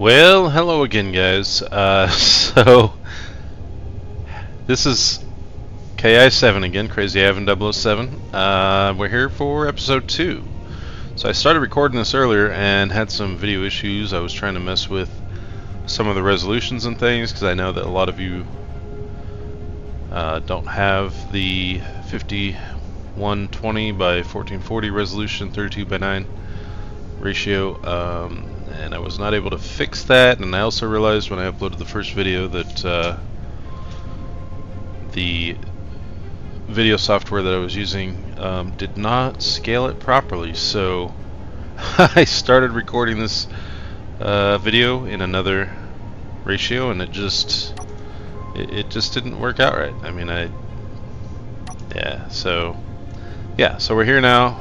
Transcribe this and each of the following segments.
Well, hello again, guys. So this is KI7 again, Crazy Ivan 007. We're here for episode 2. So I started recording this earlier and had some video issues. I was trying to mess with some of the resolutions and things because I know that a lot of you don't have the 5120 by 1440 resolution, 32 by 9 ratio. And I was not able to fix that, and I also realized when I uploaded the first video that the video software that I was using did not scale it properly, so I started recording this video in another ratio, and it just didn't work out right. I mean, so we're here now.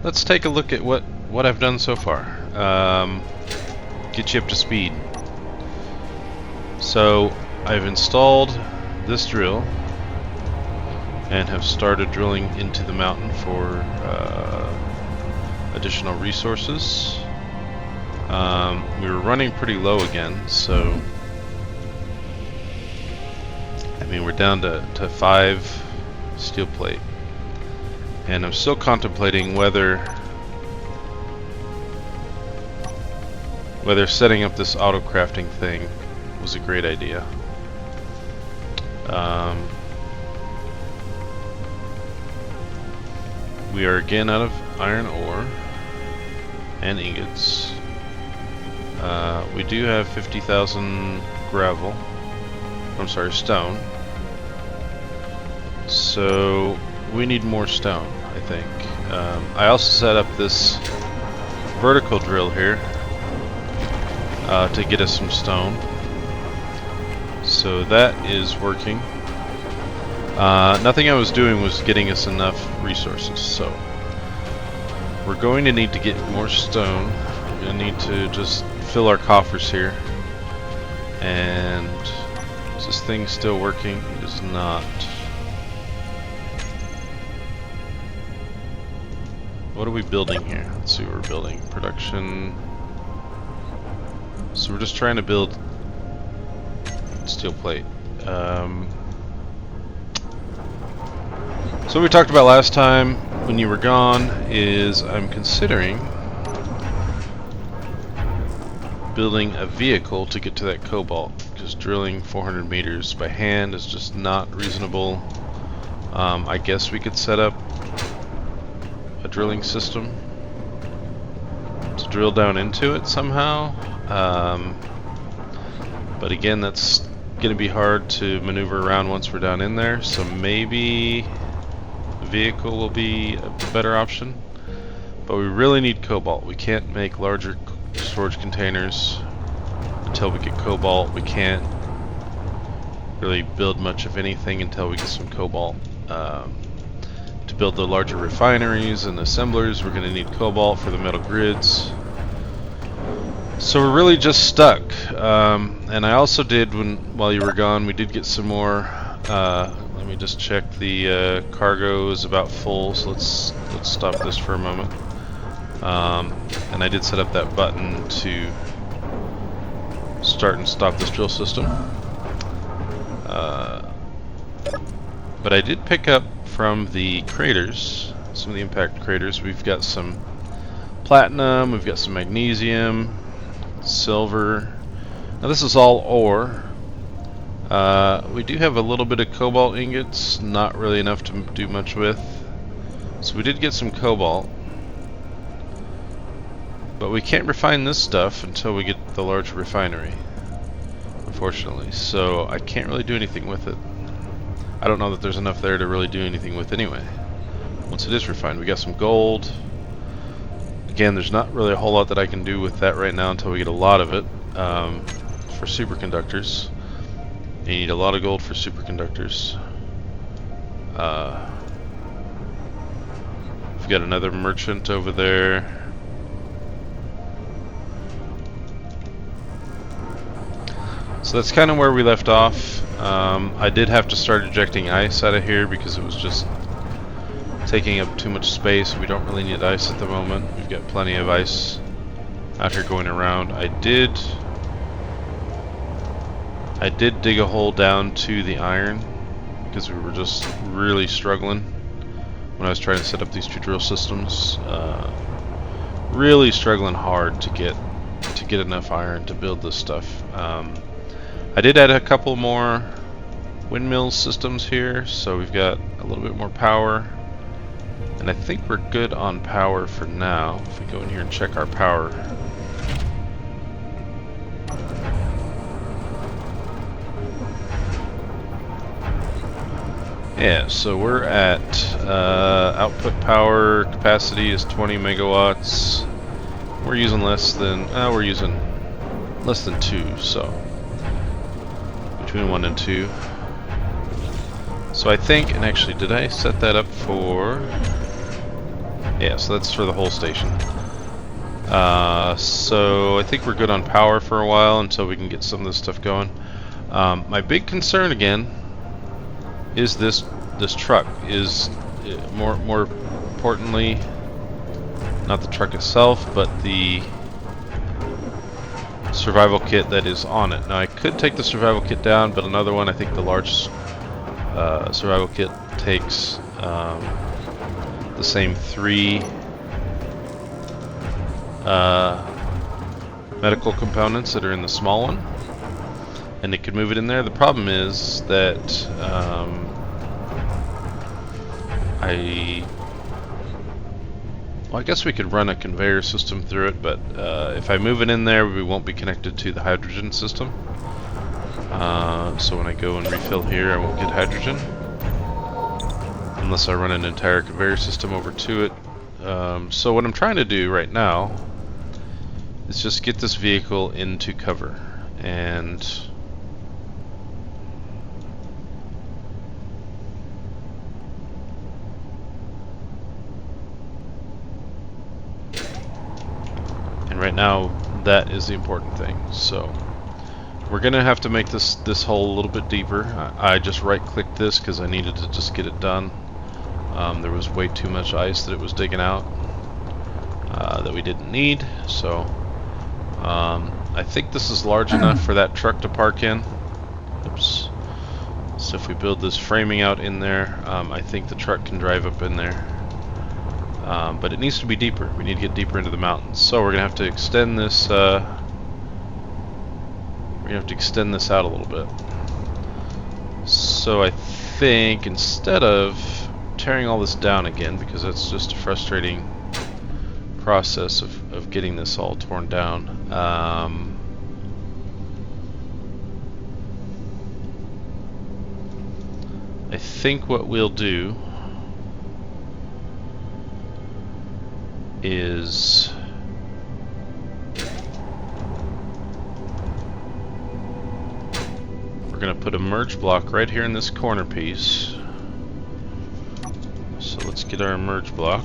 Let's take a look at what I've done so far. Get you up to speed. So I've installed this drill and have started drilling into the mountain for additional resources. We were running pretty low again, so I mean we're down to 5 steel plate. And I'm still contemplating whether setting up this auto crafting thing was a great idea. We are again out of iron ore and ingots. We do have 50,000 gravel. I'm sorry, stone. So we need more stone, I think. I also set up this vertical drill here to get us some stone. So that is working. Nothing I was doing was getting us enough resources, so we're going to need to get more stone. We're going to need to just fill our coffers here. And is this thing still working? It is not. What are we building here? Let's see what we're building. Production. So we're just trying to build steel plate. So what we talked about last time when you were gone is I'm considering building a vehicle to get to that cobalt, because drilling 400 meters by hand is just not reasonable. I guess we could set up a drilling system to drill down into it somehow, but again that's gonna be hard to maneuver around once we're down in there, so maybe a vehicle will be a better option. But we really need cobalt. We can't make larger storage containers until we get cobalt. We can't really build much of anything until we get some cobalt. To build the larger refineries and assemblers, we're going to need cobalt for the metal grids. So we're really just stuck. And I also did, while you were gone, we did get some more. Let me just check. The cargo is about full, so let's stop this for a moment. And I did set up that button to start and stop this drill system. But I did pick up from the craters, some of the impact craters. We've got some platinum, we've got some magnesium, silver. Now this is all ore. We do have a little bit of cobalt ingots, not really enough to do much with. So we did get some cobalt. But we can't refine this stuff until we get the large refinery, unfortunately. So I can't really do anything with it. I don't know that there's enough there to really do anything with anyway. Once it is refined, we got some gold. Again, there's not really a whole lot that I can do with that right now until we get a lot of it for superconductors. You need a lot of gold for superconductors. We've got another merchant over there. So that's kind of where we left off. I did have to start ejecting ice out of here because it was just taking up too much space. We don't really need ice at the moment. We've got plenty of ice out here going around. I did dig a hole down to the iron because we were just really struggling when I was trying to set up these two drill systems. Really struggling hard to get enough iron to build this stuff. I did add a couple more windmill systems here, so we've got a little bit more power, and I think we're good on power for now. If we go in here and check our power, yeah, so we're at output power capacity is 20 megawatts. We're using less than 2, so between 1 and 2. So I think, and actually, did I set that up for? Yeah, so that's for the whole station. So I think we're good on power for a while until we can get some of this stuff going. My big concern again is this truck. Is more importantly, not the truck itself, but the survival kit that is on it. Now I could take the survival kit down, but another one, I think the large survival kit takes the same 3 medical components that are in the small one, and it could move it in there. The problem is that I guess we could run a conveyor system through it, but if I move it in there, we won't be connected to the hydrogen system. So when I go and refill here, I won't get hydrogen unless I run an entire conveyor system over to it. So what I'm trying to do right now is just get this vehicle into cover, and right now that is the important thing. So we're gonna have to make this hole a little bit deeper. I just right clicked this because I needed to just get it done. There was way too much ice that it was digging out that we didn't need, so I think this is large enough for that truck to park in. Oops. So if we build this framing out in there, I think the truck can drive up in there. But it needs to be deeper. We need to get deeper into the mountains. So we're gonna have to extend this. We're gonna have to extend this out a little bit. So I think instead of tearing all this down again, because that's just a frustrating process of getting this all torn down. I think what we'll do is we're going to put a merge block right here in this corner piece. So let's get our merge block.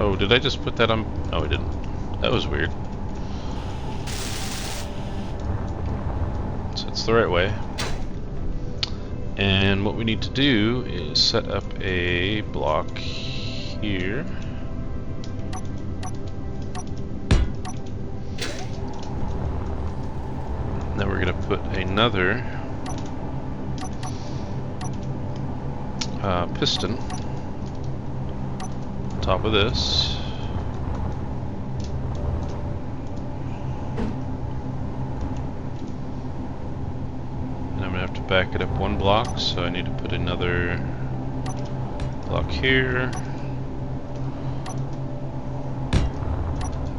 Oh, did I just put that on? No, I didn't. That was weird. So it's the right way. And what we need to do is set up a block here. Then we're going to put another piston on top of this. And I'm going to have to back it up one block, so I need to put another block here,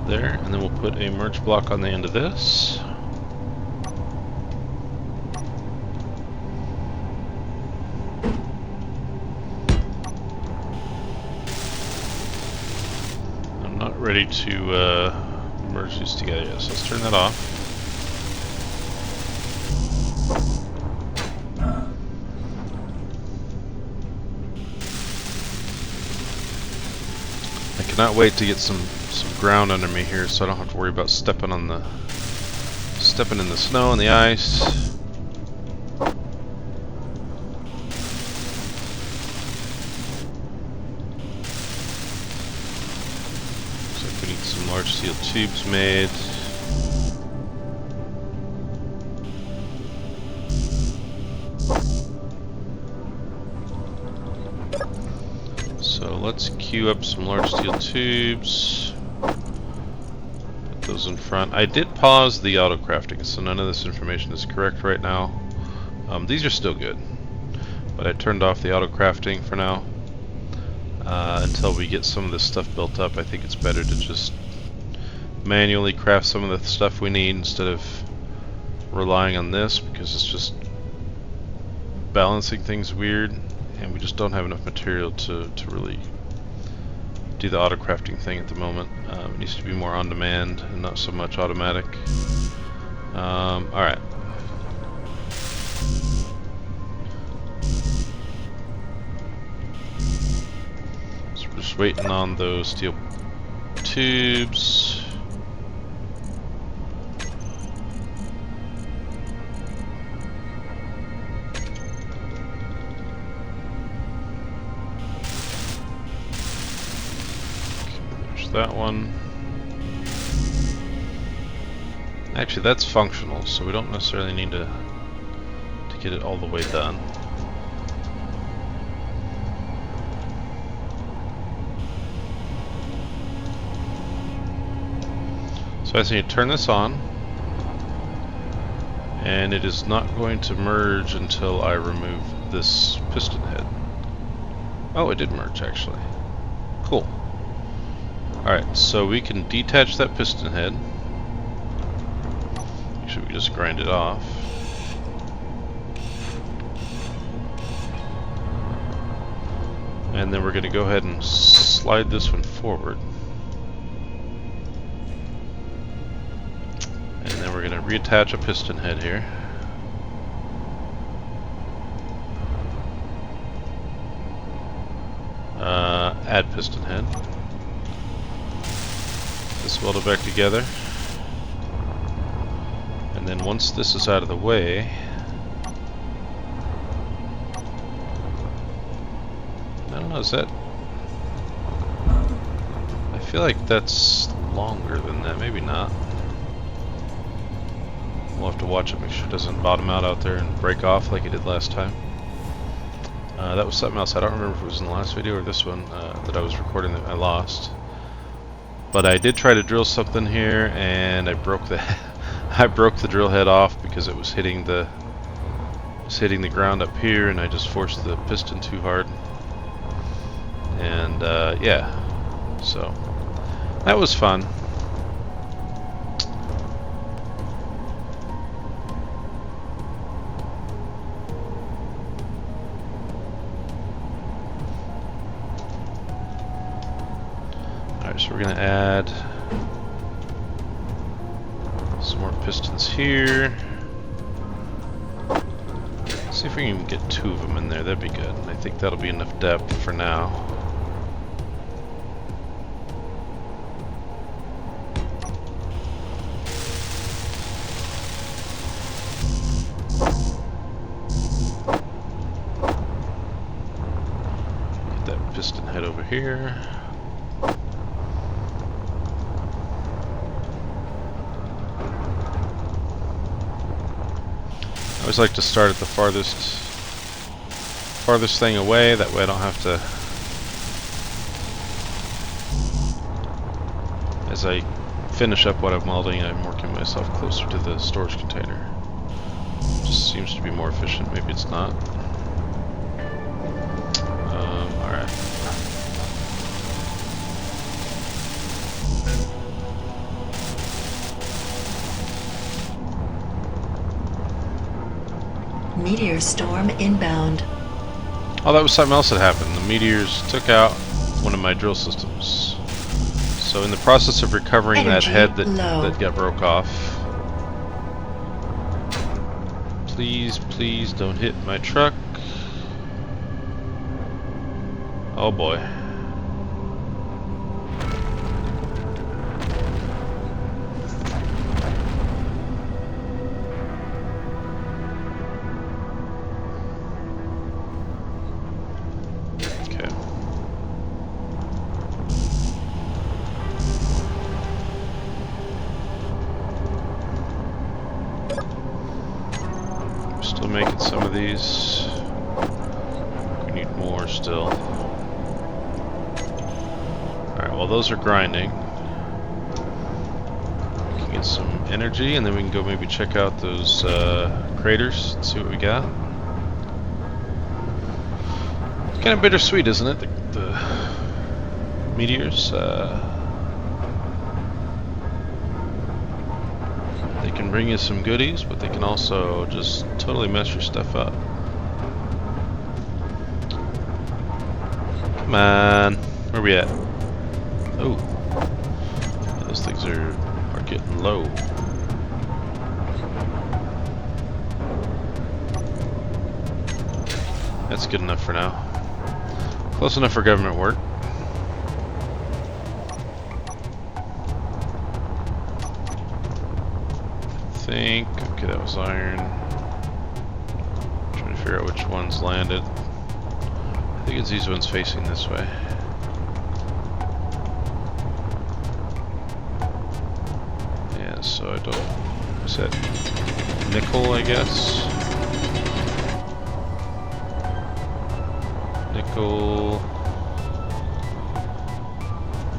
there, and then we'll put a merge block on the end of this. Ready to merge these together. Yes, let's turn that off. cannot wait to get some ground under me here, so I don't have to worry about stepping in the snow and the ice. Looks like we need some large steel tubes made. So let's queue up some large steel tubes. Put those in front. I did pause the auto crafting, so none of this information is correct right now. These are still good, but I turned off the auto crafting for now until we get some of this stuff built up. I think it's better to just manually craft some of the stuff we need instead of relying on this, because it's just balancing things weird. And we just don't have enough material to really do the auto crafting thing at the moment. It needs to be more on demand and not so much automatic. Alright. So we're just waiting on those steel tubes. That one. Actually, that's functional, so we don't necessarily need to get it all the way done. So I just need to turn this on, and it is not going to merge until I remove this piston head. Oh, it did merge actually. Cool. Alright, so we can detach that piston head. Actually, we just grind it off. And then we're going to go ahead and slide this one forward. And then we're going to reattach a piston head here. Add piston head. This weld it back together, and then once this is out of the way, I don't know, is that, I feel like that's longer than that, maybe not. We'll have to watch it, make sure it doesn't bottom out there and break off like it did last time. That was something else, I don't remember if it was in the last video or this one that I was recording that I lost. But I did try to drill something here, and I broke the I broke the drill head off because it was hitting the ground up here, and I just forced the piston too hard. And yeah, so that was fun. So we're going to add some more pistons here. See if we can get 2 of them in there, that'd be good. I think that'll be enough depth for now. Get that piston head over here. I always like to start at the farthest thing away, that way I don't have to, as I finish up what I'm welding, I'm working myself closer to the storage container. Just seems to be more efficient, maybe it's not. Alright. Meteor storm inbound. Oh, that was something else that happened. The meteors took out one of my drill systems. So in the process of recovering that head that got broke off, please don't hit my truck. Oh boy. making some of these. We need more still. Alright, well those are grinding. We can get some energy and then we can go maybe check out those craters and see what we got. Kind of bittersweet, isn't it? The meteors. They can bring you some goodies, but they can also just totally mess your stuff up. Come on, where we at? Oh, those things are getting low. That's good enough for now. Close enough for government work. Okay, that was iron. Trying to figure out which ones landed. I think it's these ones facing this way. Yeah, so I don't. Is that nickel, I guess? Nickel.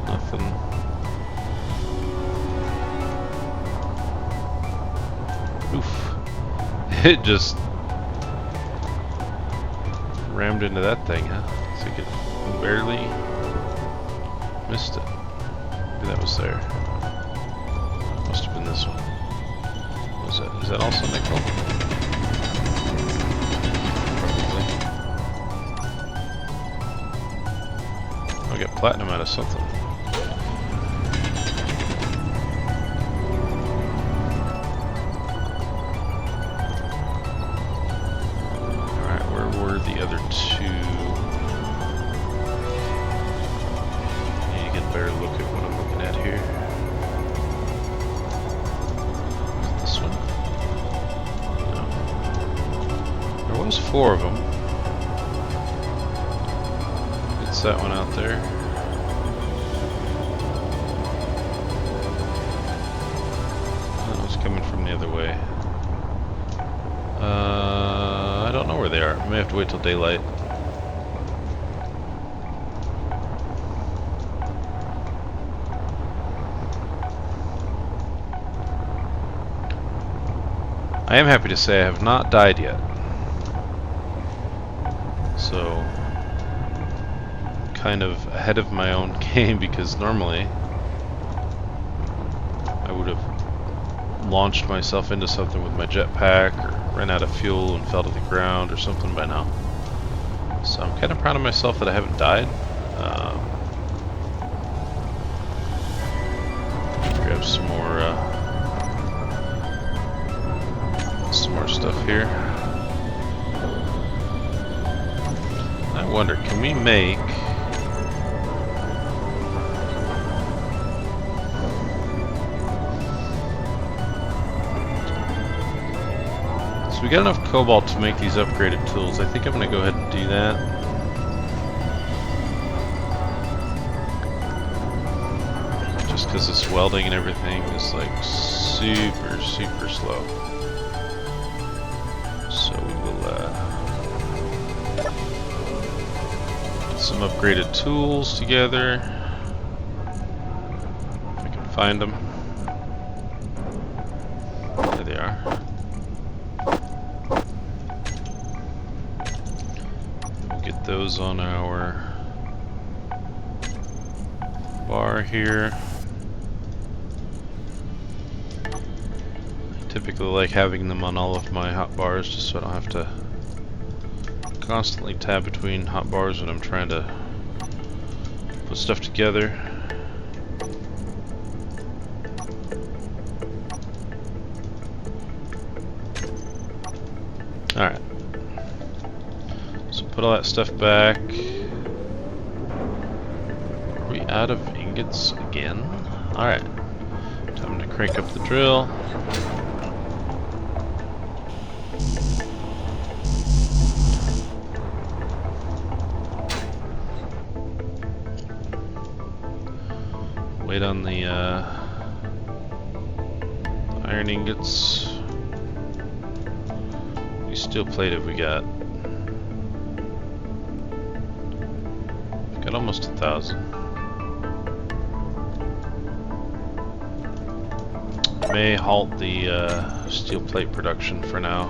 Nothing. Oof. It just rammed into that thing, huh? It's like it barely missed it. Maybe that was there. Must have been this one. What was that? Is that also nickel? Probably. I'll get platinum out of something. The other two. Need to get a better look at what I'm looking at here. Is it this one? No. There was 4 of them. It's that one out there. That was coming from the other way. I don't know where they are. I may have to wait till daylight. I am happy to say I have not died yet. So, kind of ahead of my own game, because normally I would have launched myself into something with my jetpack or ran out of fuel and fell to the ground or something by now. So I'm kind of proud of myself that I haven't died. Grab some more stuff here. I wonder, can we make we got enough cobalt to make these upgraded tools. I think I'm going to go ahead and do that. Just because this welding and everything is like super, super slow. So we will get some upgraded tools together. If I can find them. There they are. Those on our bar here. I typically like having them on all of my hot bars just so I don't have to constantly tab between hot bars when I'm trying to put stuff together. Alright. Put all that stuff back. Are we out of ingots again? Alright. Time to crank up the drill. Wait on the iron ingots. many steel plate have we got? We've got almost 1,000. May halt the steel plate production for now.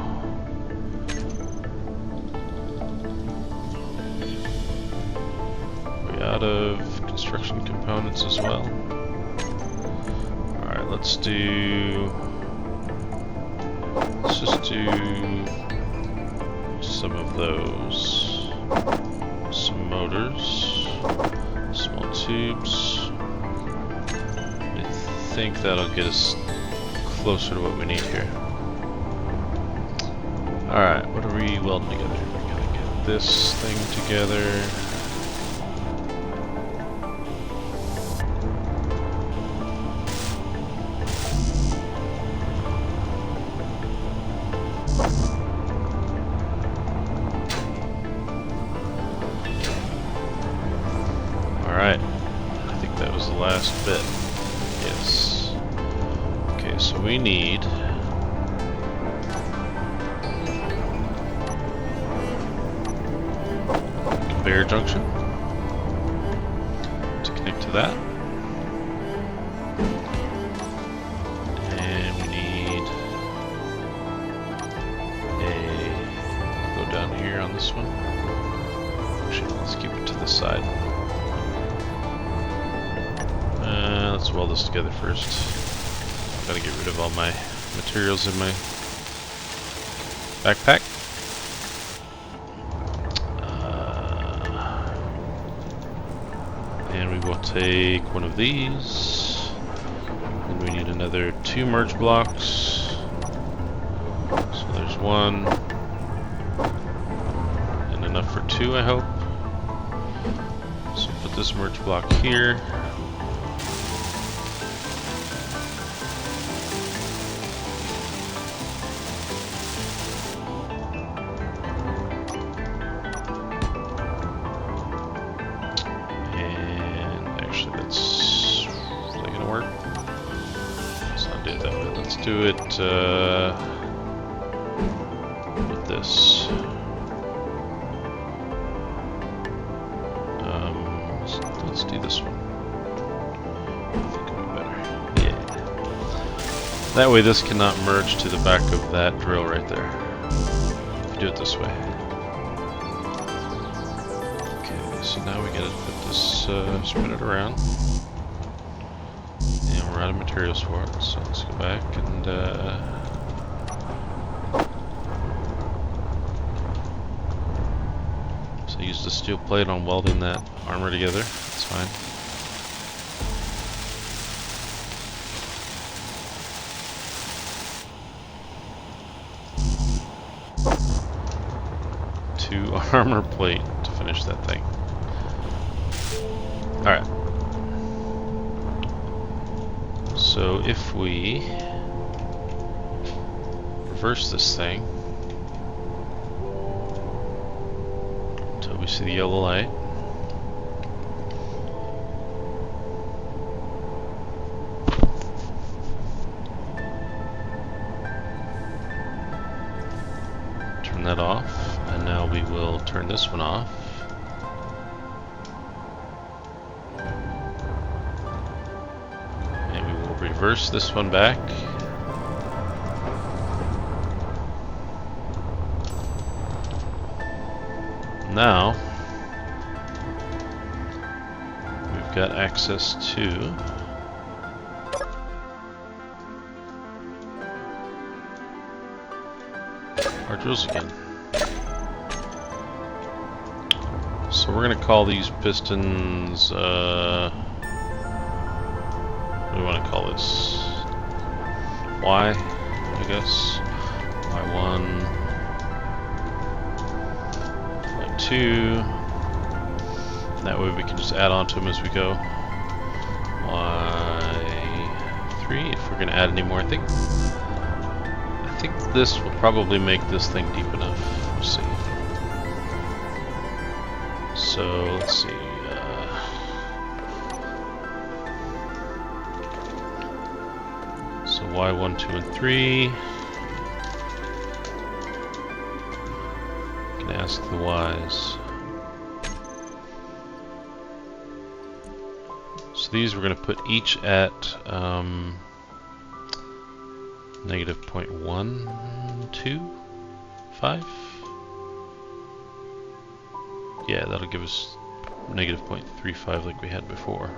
We out of construction components as well. Alright, let's just do some of those. Some motors, small tubes. I think that'll get us closer to what we need here. Alright, what are we welding together? We're gonna get this thing together. Alright, I think that was the last bit. Yes. Okay, so we need conveyor junction to connect to that. And we need go down here on this one. Actually, let's keep it to the side. Let's weld this together first. Gotta get rid of all my materials in my backpack. And we will take one of these. And we need another 2 merge blocks. So there's 1. And enough for 2, I hope. So put this merge block here. Do it with this. Let's do this one. I think it'll be better. Yeah. That way this cannot merge to the back of that drill right there. If you do it this way. Okay, so now we gotta put this, spin it around. We're out of materials for it, so let's go back and so use the steel plate on welding that armor together. That's fine. Two armor plate to finish that thing. Alright. So if we reverse this thing until we see the yellow light, turn that off, and now we will turn this one off. Reverse this one back. Now we've got access to our drills again. So we're going to call these pistons what do we want to call this? Y, I guess. Y1, Y2. That way we can just add on to them as we go. Y3, if we're going to add any more, I think this will probably make this thing deep enough. We'll see. So let's see. Y1, 2, and 3. Ask the wise. So these we're going to put each at negative 0.125. Yeah, that'll give us negative 0.35 like we had before.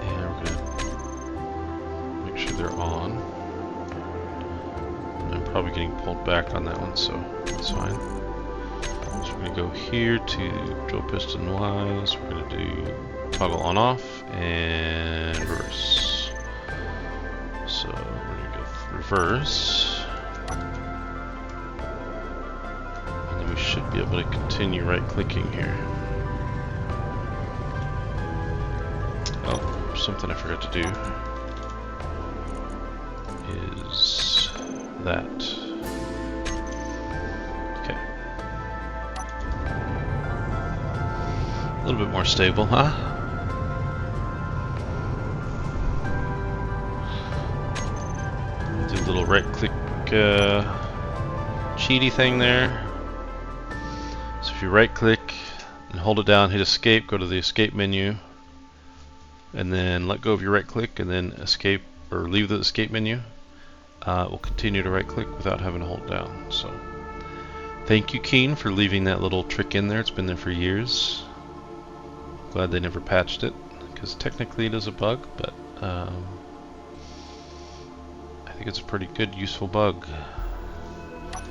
And we're going to make sure they're on. I'm probably getting pulled back on that one, so that's fine. So we're going to go here to drill piston wise. We're going to do toggle on off and reverse. So we're going to go reverse. And then we should be able to continue right clicking here. Oh, something I forgot to do is that. A little bit more stable, huh? Do a little right-click cheaty thing there. So if you right-click and hold it down, hit escape, go to the escape menu, and then let go of your right-click, and then escape or leave the escape menu. It will continue to right-click without having to hold down. So, thank you, Keen, for leaving that little trick in there. It's been there for years. Glad they never patched it, because technically it is a bug, but I think it's a pretty good, useful bug. I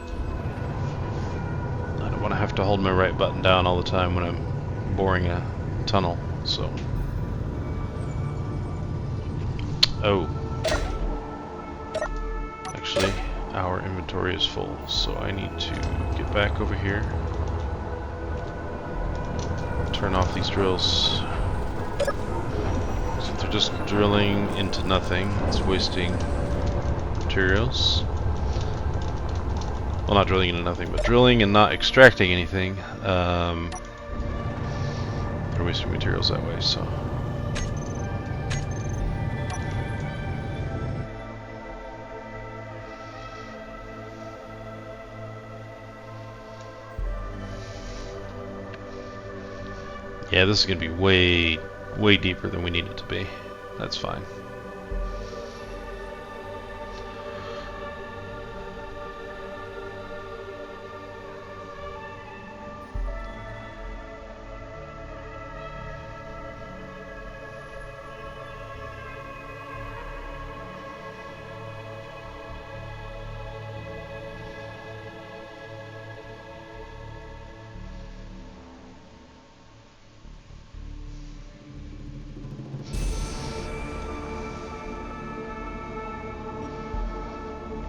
don't want to have to hold my right button down all the time when I'm boring a tunnel, so. Oh. Actually, our inventory is full, so I need to get back over here. Turn off these drills. So they're just drilling into nothing. It's wasting materials. Well, not drilling into nothing, but drilling and not extracting anything. They're wasting materials that way, so. Yeah, this is going to be way, way deeper than we need it to be. That's fine.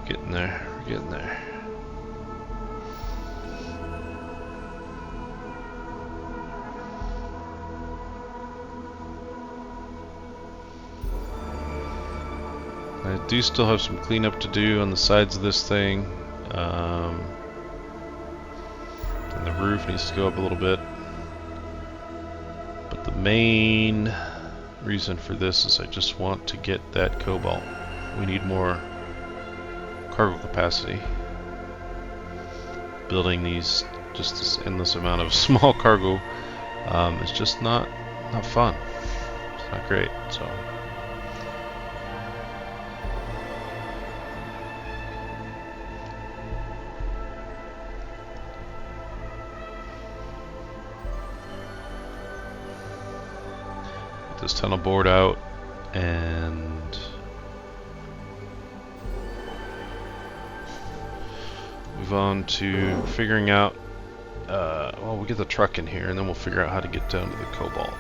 Getting there, we're getting there. I do still have some cleanup to do on the sides of this thing. And the roof needs to go up a little bit. But the main reason for this is I just want to get that cobalt. We need more cargo capacity. Building these, just this endless amount of small cargo, is just not fun. It's not great. So get this tunnel bored out and move on to figuring out, well, we'll get the truck in here and then we'll figure out how to get down to the cobalt.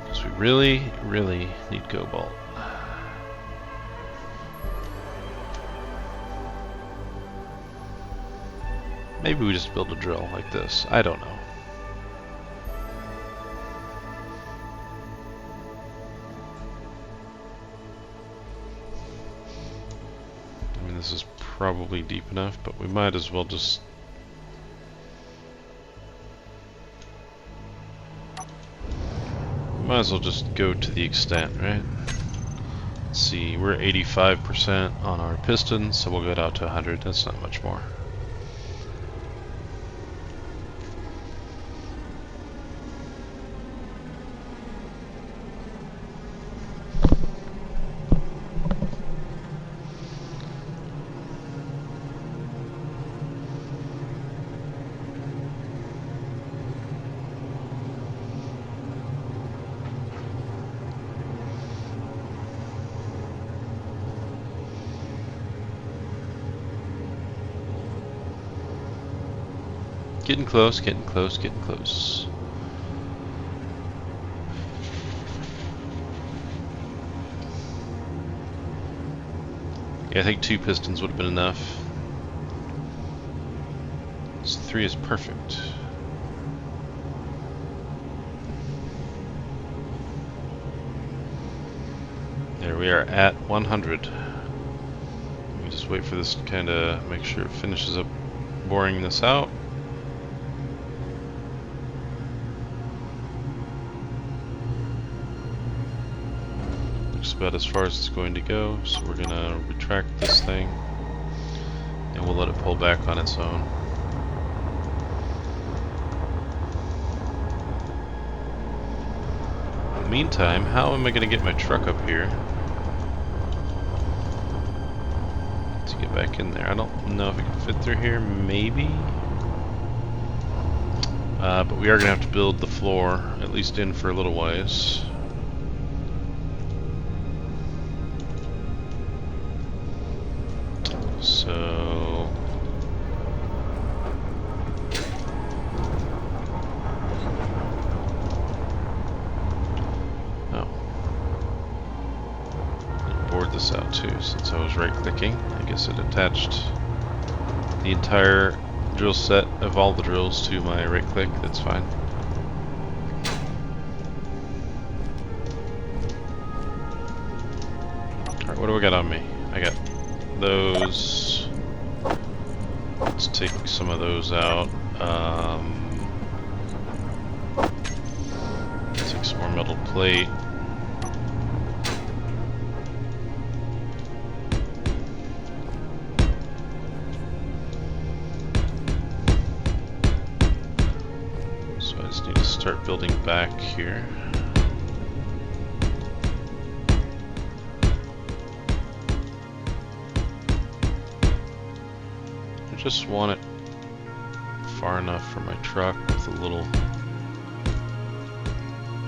Because we really, really need cobalt. Maybe we just build a drill like this. I don't know. I mean, this is probably deep enough, but we might as well just go to the extent, right? Let's see, we're 85% on our pistons, so we'll go out to 100. That's not much more. Getting close, getting close, getting close. Yeah, I think 2 pistons would have been enough. So 3 is perfect. There we are at 100. Let me just wait for this to kind of make sure it finishes up boring this out. About as far as it's going to go, so we're gonna retract this thing and we'll let it pull back on its own. In the meantime, how am I gonna get my truck up here to get back in there? I don't know if it can fit through here, maybe, but we are gonna have to build the floor at least in for a little ways. So board this out too, since I was right clicking. I guess it attached the entire drill set of all the drills to my right click. That's fine. Alright, what do I got on me? I got those. Let's take some of those out. Take some more metal plate. So I just need to start building back here. Just want it far enough for my truck with a little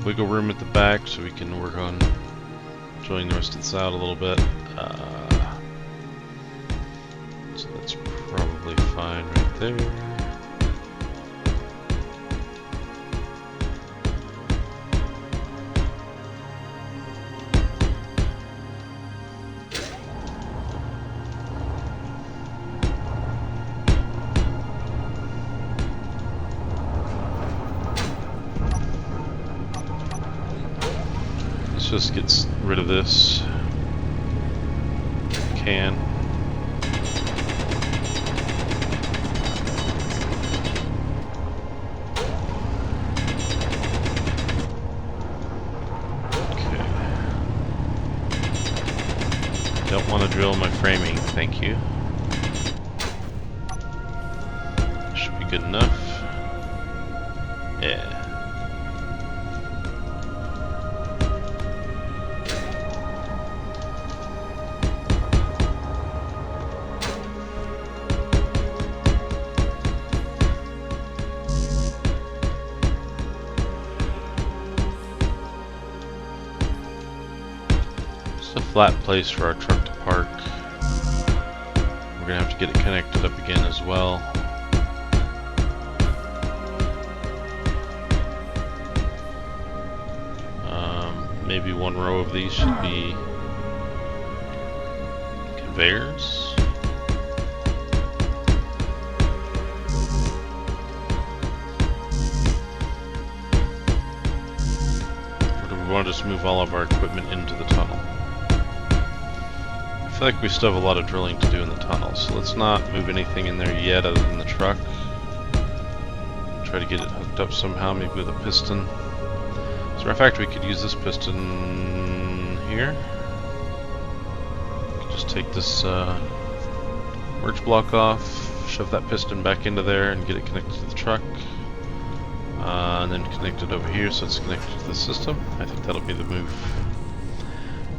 wiggle room at the back so we can work on joining the rest of this out a little bit. So that's probably fine right there. Just gets rid of this can. Okay. Don't want to drill my framing, thank you. Should be good enough. Yeah. Flat place for our truck to park. We're gonna have to get it connected up again as well. Maybe one row of these should be conveyors. Or do we want to just move all of our equipment into the tunnel? I feel like we still have a lot of drilling to do in the tunnel, so let's not move anything in there yet other than the truck. Try to get it hooked up somehow, maybe with a piston. As a matter of fact, we could use this piston here. Just take this merge block off, shove that piston back into there and get it connected to the truck. And then connect it over here so it's connected to the system. I think that'll be the move.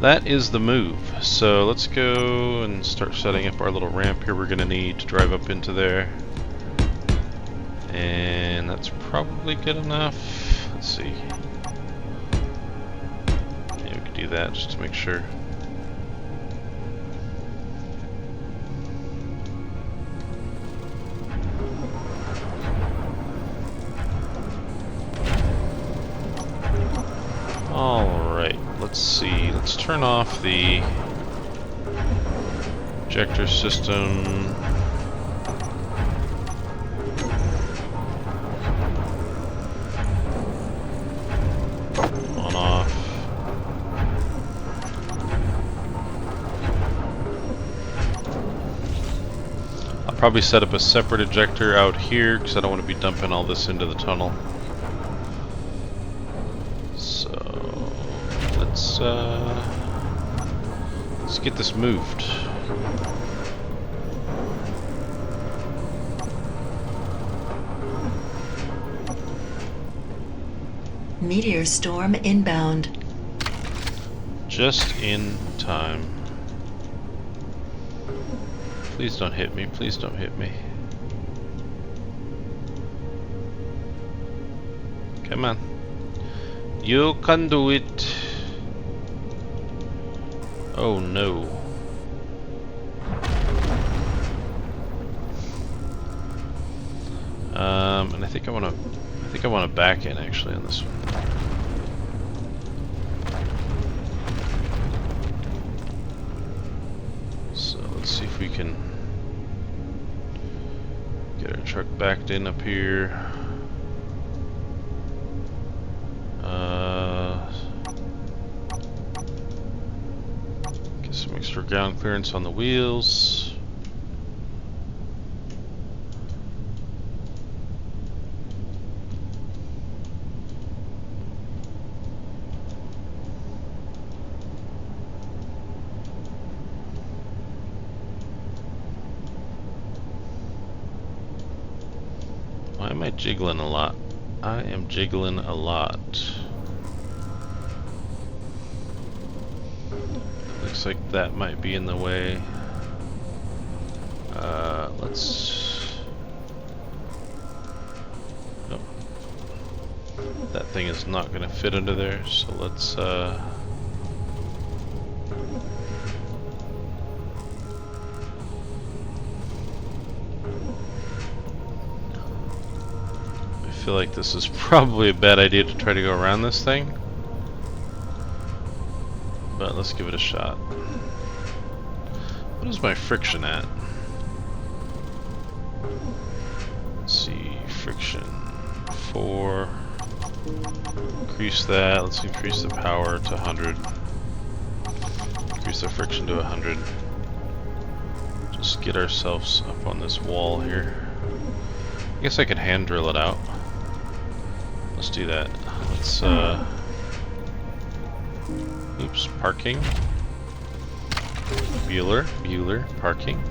That is the move. So let's go and start setting up our little ramp here we're going to need to drive up into there. And that's probably good enough. Let's see. Yeah, we could do that just to make sure. Alright, let's see. Let's turn off the ejector system. On off. I'll probably set up a separate ejector out here because I don't want to be dumping all this into the tunnel. Let's get this moved. Meteor storm inbound. Just in time. Please don't hit me. Please don't hit me. Come on. You can do it. Oh no. And I think I want to back in actually on this one. So let's see if we can get our truck backed in up here. Get some extra ground clearance on the wheels. Why am I jiggling a lot? I am jiggling a lot. Looks like that might be in the way. Let's... Nope. That thing is not going to fit under there, so let's... I feel like this is probably a bad idea to try to go around this thing, but let's give it a shot. What is my friction at? Let's see, friction 4. Increase that. Let's increase the power to 100. Increase the friction to 100. Just get ourselves up on this wall here. I guess I could hand drill it out. Let's do that. Let's oops, parking. Bueller, parking.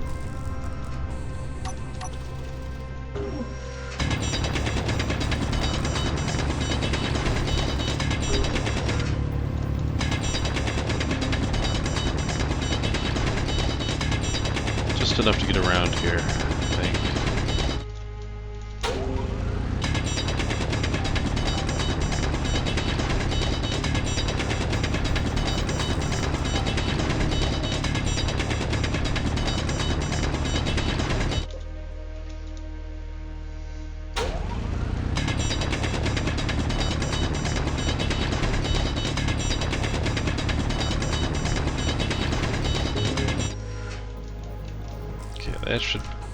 Just enough to get around here, I think.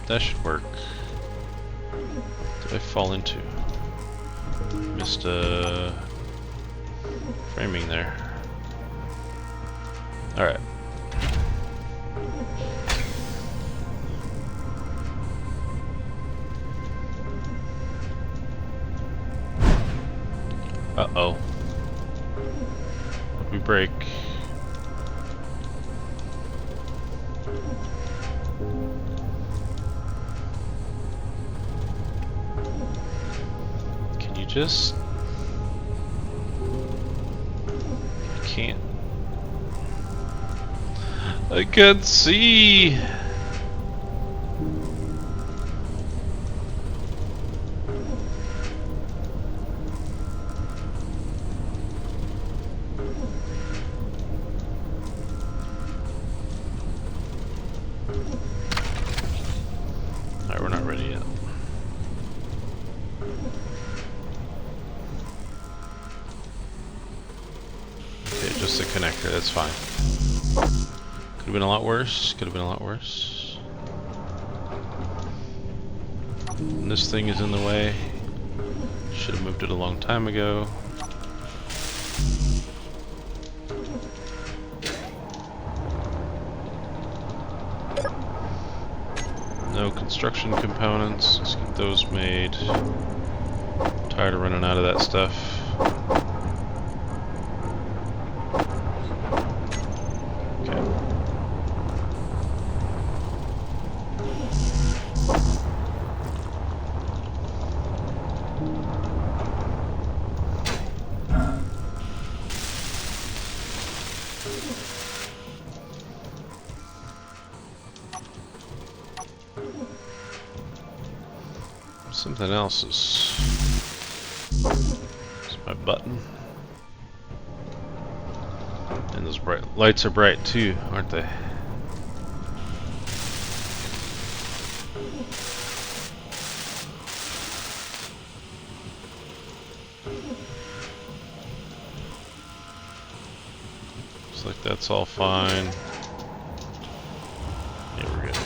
That should work. What did I fall into? Missed framing there. Alright. Uh-oh. We break. Can you just... I can't. I can't see! Alright, we're not ready yet. Okay, just a connector, that's fine. Could have been a lot worse, could have been a lot worse. And this thing is in the way. Should have moved it a long time ago. No construction components. Let's get those made. Tired of running out of that stuff. Okay. Something else is my button. And those bright lights are bright too, aren't they? Looks like that's all fine. Yeah, we're good.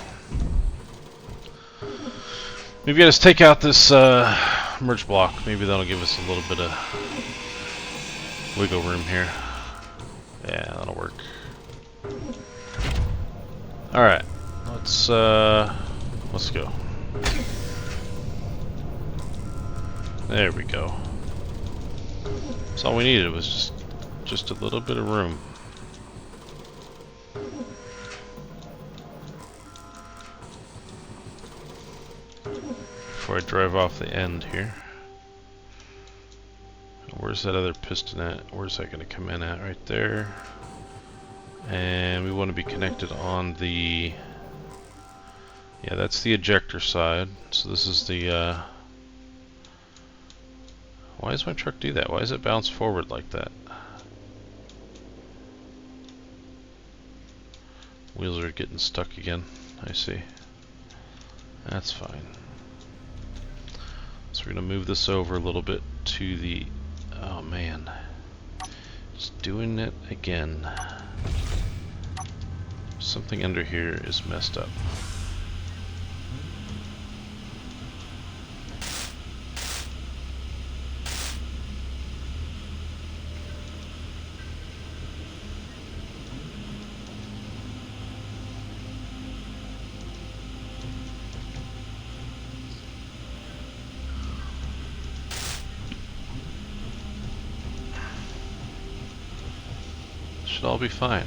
Maybe I just take out this merge block. Maybe that'll give us a little bit of wiggle room here. Yeah, that'll work. Alright, let's go. There we go. That's all we needed, was just a little bit of room. Before I drive off the end here. Where's that other piston at? Where's that going to come in at? Right there. And we want to be connected on the... Yeah, that's the ejector side. So this is the... Why does my truck do that? Why does it bounce forward like that? Wheels are getting stuck again. I see. That's fine. So we're going to move this over a little bit to the... Oh man. Just doing it again. Something under here is messed up. Should all be fine.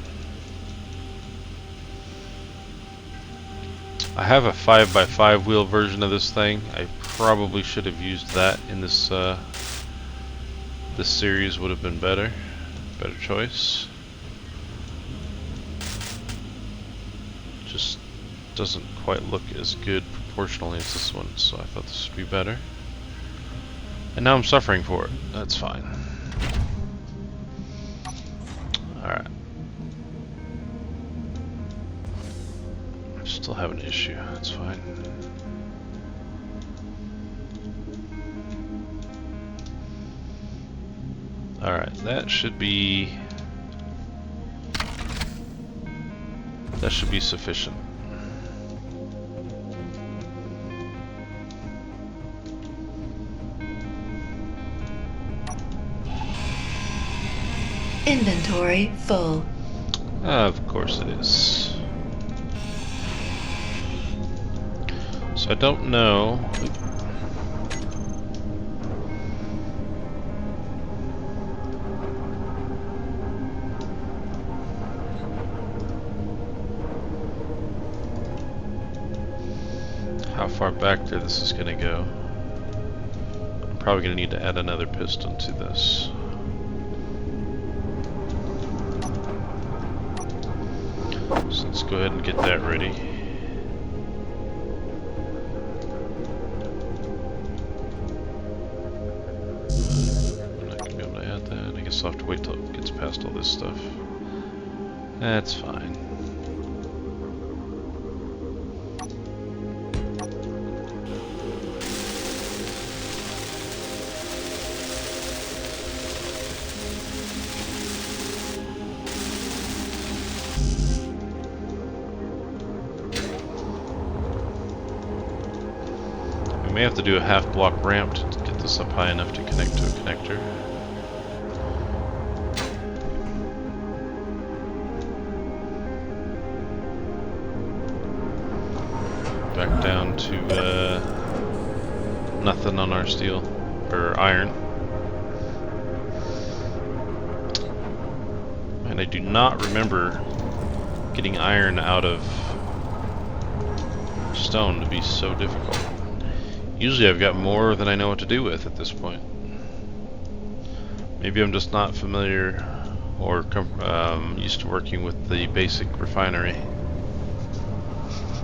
I have a 5x5 wheel version of this thing. I probably should have used that in this this series. Would have been better choice. Just doesn't quite look as good proportionally as this one, so I thought this would be better. And now I'm suffering for it. That's fine. Alright. Still have an issue. That's fine. Alright, that should be sufficient. Inventory full. Of course it is. So I don't know. far back there this is going to go. I'm probably going to need to add another piston to this. So let's go ahead and get that ready. I'm not going to be able to add that. I guess I'll have to wait till it gets past all this stuff. That's fine. We may have to do a half block ramp to get this up high enough to connect to a connector. Back down to nothing on our steel or iron. And I do not remember getting iron out of stone to be so difficult. Usually I've got more than I know what to do with at this point. Maybe I'm just not familiar or used to working with the basic refinery,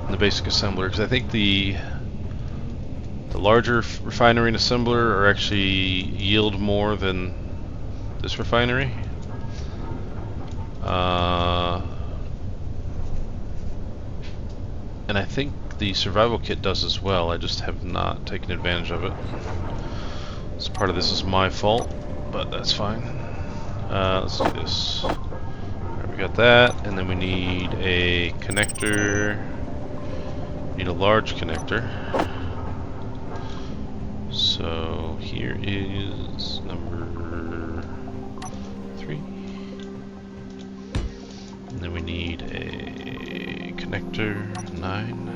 the basic assembler, because I think the larger refinery and assembler are actually yield more than this refinery. And I think the survival kit does as well. I just have not taken advantage of it. So part of this is my fault, but that's fine. Let's do this. Alright, we got that, and then we need a connector. Need a large connector. So here is number 3. And then we need a connector 9.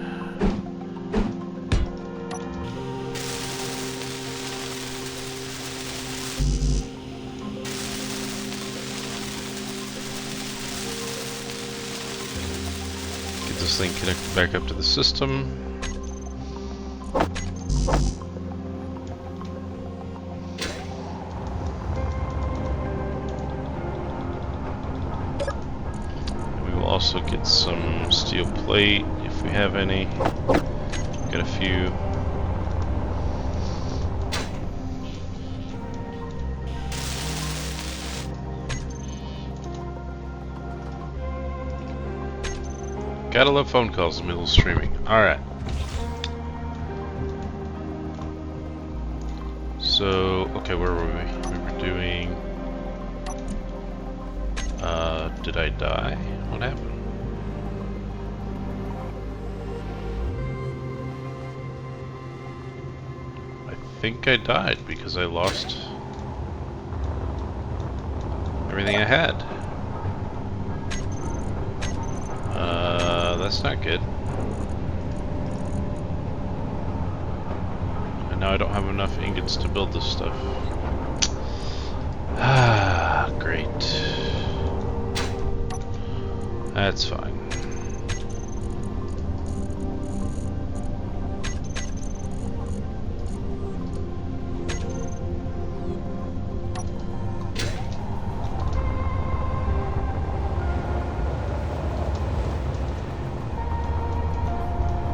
Get this thing connected back up to the system. Also get some steel plate if we have any. Got a few. Gotta love phone calls in the middle of streaming. Alright. So, okay, where were we? We were doing... did I die? What happened? I think I died because I lost everything I had. That's not good. And now I don't have enough ingots to build this stuff. Ah, great. That's fine.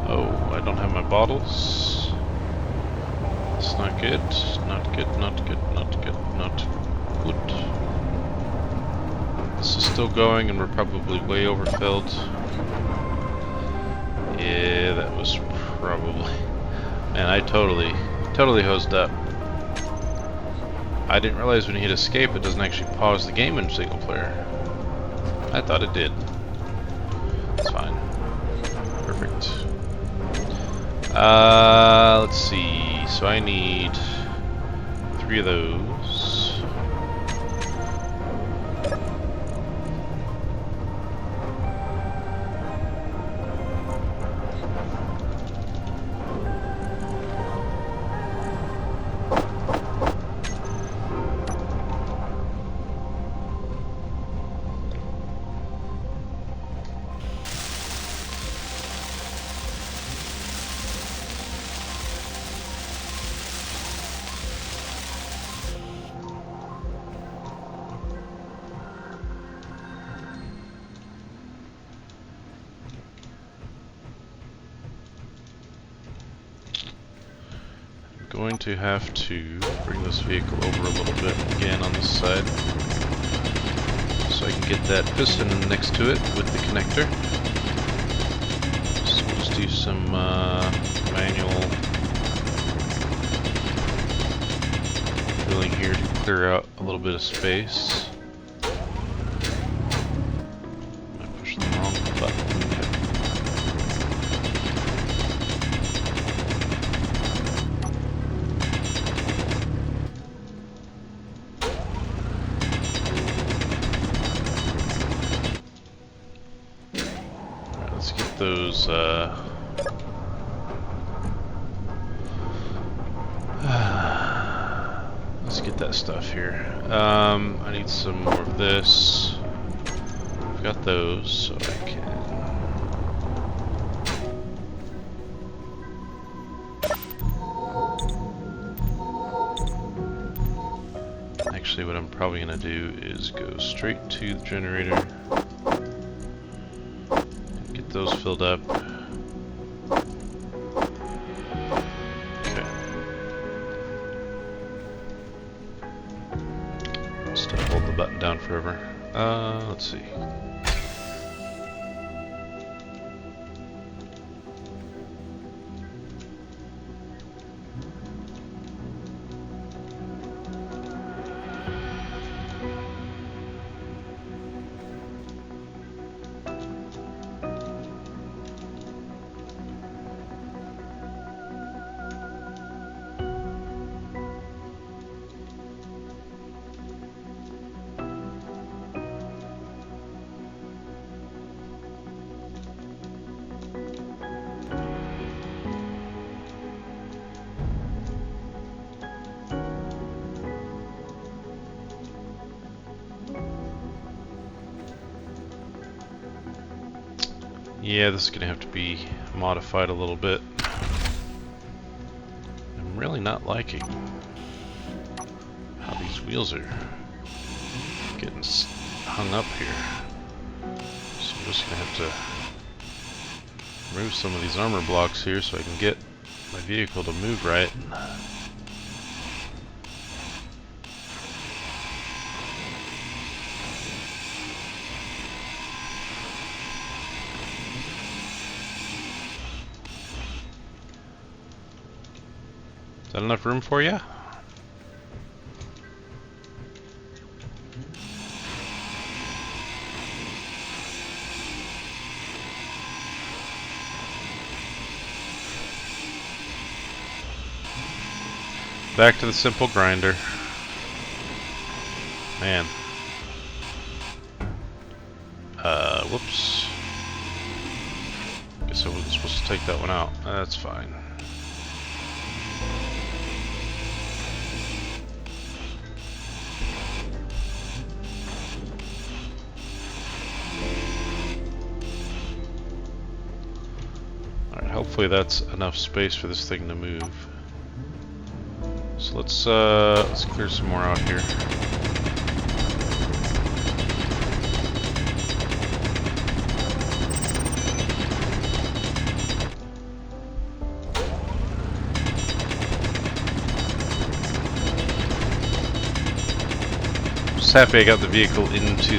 Oh, I don't have my bottles. It's not good. Not good, not good, not good, not good. This is still going and we're probably way overfilled. Yeah, that was probably... Man, I totally hosed up. I didn't realize when you hit escape it doesn't actually pause the game in single player. I thought it did. It's fine. Perfect. Let's see. So I need 3 of those. going to have to bring this vehicle over a little bit again on this side so I can get that piston next to it with the connector. So we'll just do some manual drilling here to clear out a little bit of space. I pushed the wrong button. Those let's get that stuff here. I need some more of this. I've got those, so I can. Actually, what I'm probably gonna do is go straight to the generator. Those filled up. Okay. Still hold the button down forever. Let's see. Yeah, this is going to have to be modified a little bit. I'm really not liking how these wheels are getting hung up here. So I'm just going to have to remove some of these armor blocks here so I can get my vehicle to move right. Is that enough room for you? Back to the simple grinder. Man. Whoops. Guess I wasn't supposed to take that one out. That's fine. Hopefully that's enough space for this thing to move. So let's clear some more out here. Just happy I got the vehicle into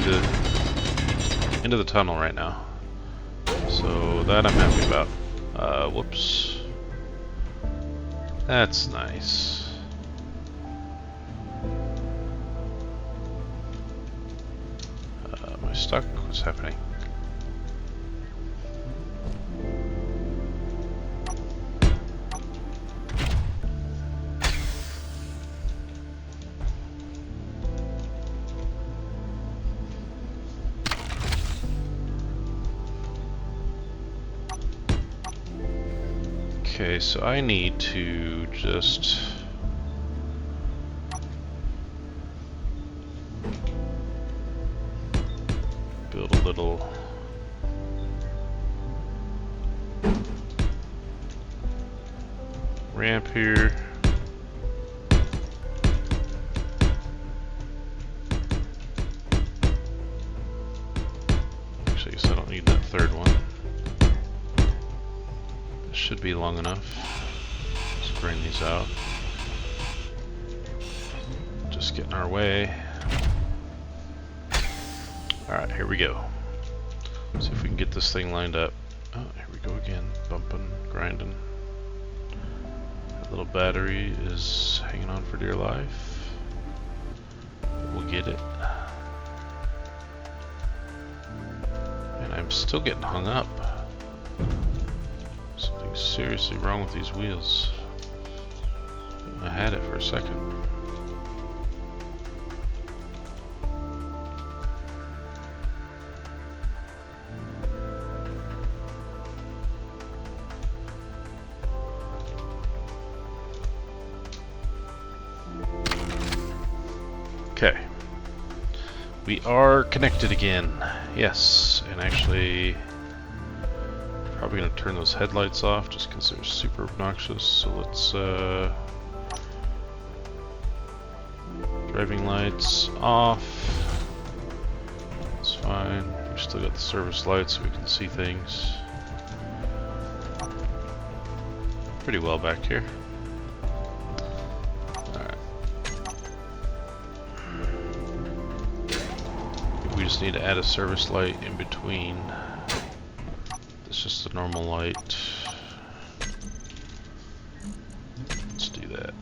the tunnel right now. So that I'm happy about. Whoops. That's nice. Am I stuck? What's happening? Okay, so I need to just build a little ramp here. Actually, I guess I don't need that third one. Should be long enough. Let's bring these out. get in our way. Alright, here we go. See if we can get this thing lined up. Oh, here we go again. Bumping, grinding. That little battery is hanging on for dear life. We'll get it. And I'm still getting hung up. Something's seriously wrong with these wheels. I had it for a second. Okay. We are connected again. Yes, and actually probably going to turn those headlights off just because they're super obnoxious. So let's driving lights off. That's fine. We've still got the service lights so we can see things pretty well back here. Alright. We just need to add a service light in between. It's just a normal light. Let's do that.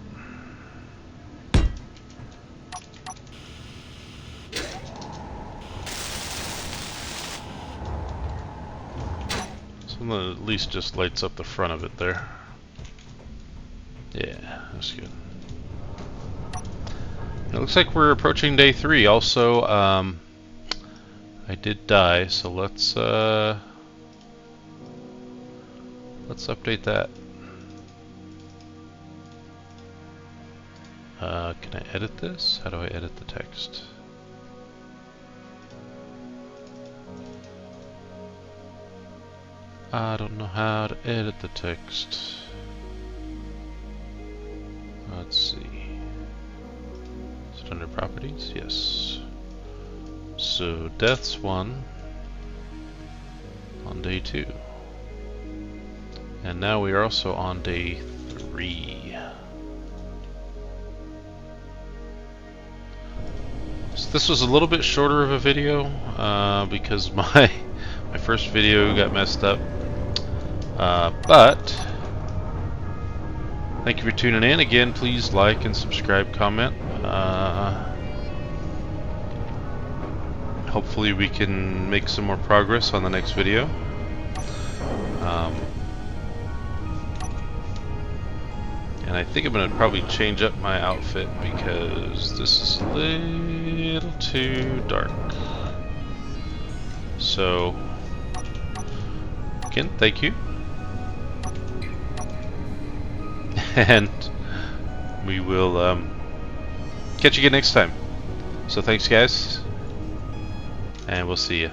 Something that at least just lights up the front of it there. Yeah, that's good. It looks like we're approaching day 3. Also, I did die, so let's update that. Can I edit this? How do I edit the text? I don't know how to edit the text. Let's see. Is it under properties? Yes. So deaths 1 on day 2. And now we are also on day 3. So this was a little bit shorter of a video because my first video got messed up. But thank you for tuning in. Again, please like and subscribe, comment. Hopefully we can make some more progress on the next video. And I think I'm going to probably change up my outfit because this is a little too dark. So, again, thank you. And we will catch you again next time. So thanks guys, and we'll see you.